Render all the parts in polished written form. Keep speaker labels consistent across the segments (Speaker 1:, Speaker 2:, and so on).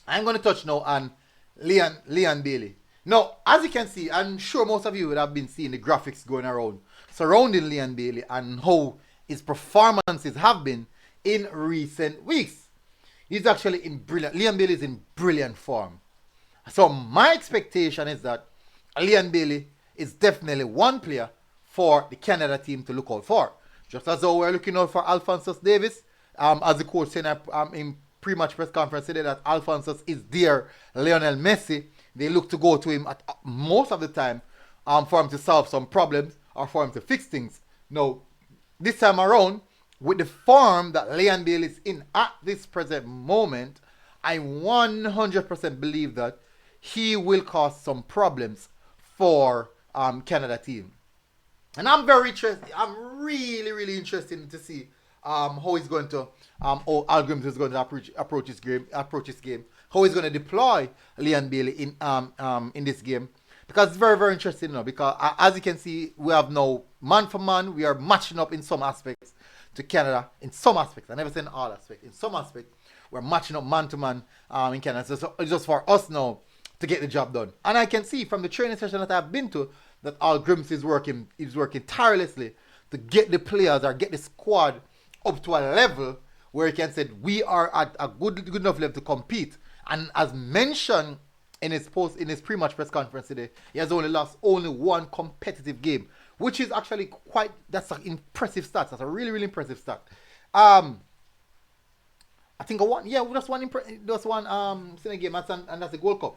Speaker 1: I'm going to touch now on Leon Bailey. Now, as you can see, I'm sure most of you would have been seeing the graphics going around surrounding Leon Bailey and how his performances have been in recent weeks. He's actually in brilliant. Leon Bailey is in brilliant form. So my expectation is that Leon Bailey is definitely one player for the Canada team to look out for. Just as though we're looking out for Alphonsus Davis, as the coach said in pre-match press conference today that Alphonsus is their Lionel Messi. They look to go to him at most of the time for him to solve some problems or for him to fix things. Now, this time around, with the form that Leon Bailey is in at this present moment, I 100% believe that he will cause some problems for Canada team. And I'm very interested. I'm really, really interested to see how he's going to, how Algrims is going to approach his game, how he's going to deploy Leon Bailey in this game. Because it's very, very interesting now. Because as you can see, we have now man for man. We are matching up in some aspects to Canada. In some aspects, I never said in all aspects. In some aspects, we're matching up man to man in Canada. So it's just for us now to get the job done. And I can see from the training session that I've been to that Al Grims is working tirelessly to get the players or get the squad up to a level where he can say we are at a good enough level to compete. And as mentioned in his pre-match press conference today, he has only lost one competitive game, which is actually that's an impressive stat. That's a really, really impressive stat. I think that's one Senate game, and that's the Gold Cup.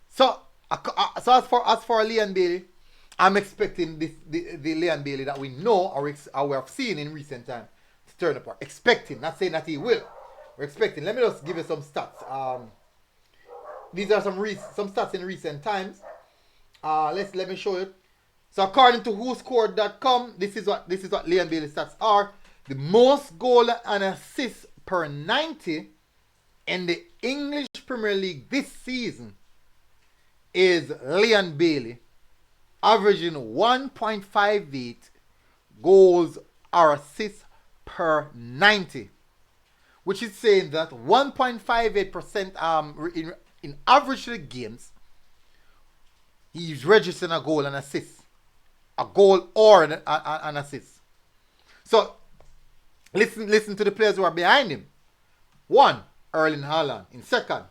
Speaker 1: So as for Leon Bailey, I'm expecting the Leon Bailey that we know or we have seen in recent time to turn up. Expecting, not saying that he will. We're expecting. Let me just give you some stats. These are some stats in recent times. Let me show you. So according to WhoScored.com, this is what Leon Bailey stats are. The most goal and assists per 90 in the English Premier League this season is Leon Bailey, averaging 1.58 goals or assists per 90, which is saying that 1.58% in average games, he's registering a goal and assist, a goal or an assist. So listen to the players who are behind him. 1, Erling Haaland. In second,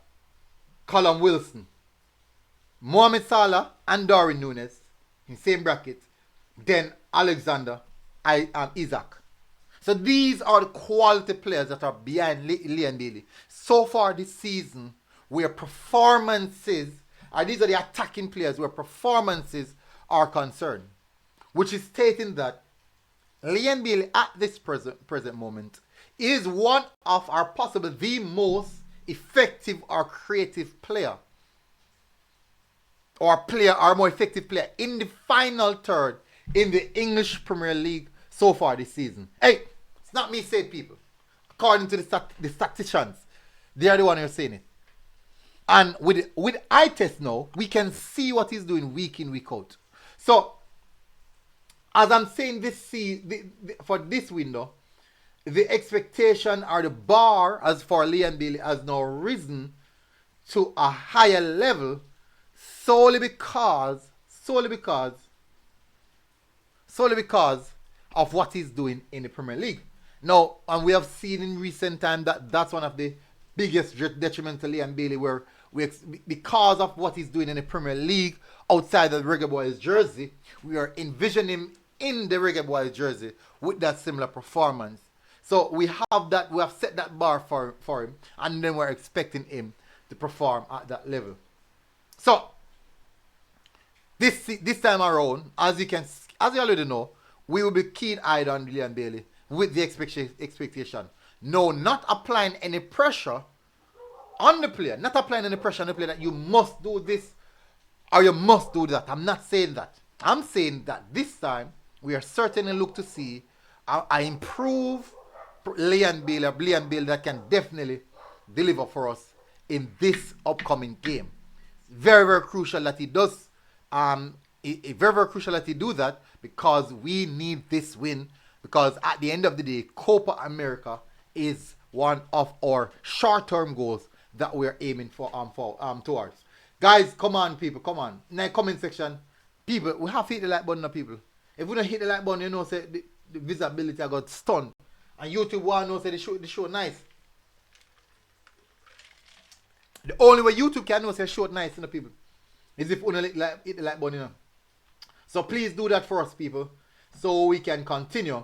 Speaker 1: Callum Wilson. Mohamed Salah and Darwin Núñez in same bracket. Then Alexander Isak. So these are the quality players that are behind Leon Bailey. So far this season, where performances, these are the attacking players where performances are concerned. Which is stating that Leon Bailey at this present moment is one of our possibly the most effective or creative player. Or more effective player in the final third in the English Premier League so far this season. Hey, it's not me saying, people. According to the statisticians, they are the one who are saying it. And with eye test now, we can see what he's doing week in, week out. So, as I'm saying for this window, the expectation or the bar as for Leon Bailey has now risen to a higher level solely because of what he's doing in the Premier League. Now, and we have seen in recent time that that's one of the biggest detriment to Leon Bailey, where because of what he's doing in the Premier League outside of the Reggae Boyz jersey, we are envisioning him in the Reggae Boyz jersey with that similar performance. So we have set that bar for him, and then we're expecting him to perform at that level. So this time around, as you already know, we will be keen-eyed on Leon Bailey with the expectation. No, not applying any pressure on the player. Not applying any pressure on the player that you must do this or you must do that. I'm not saying that. I'm saying that this time we are certainly look to see I improve Leon Bailey that can definitely deliver for us in this upcoming game. Very, very crucial that he does. Very, very crucial that he do that, because we need this win. Because at the end of the day, Copa America is one of our short-term goals that we're aiming for towards. Guys, come on, people, come on. In the comment section, people, we have to hit the like button, people. If we don't hit the like button, you know, say the visibility I got stunned. And YouTube want to know say the show nice. The only way YouTube can know say show nice, you know, people, is if we don't hit the like button, you know. So please do that for us, people, so we can continue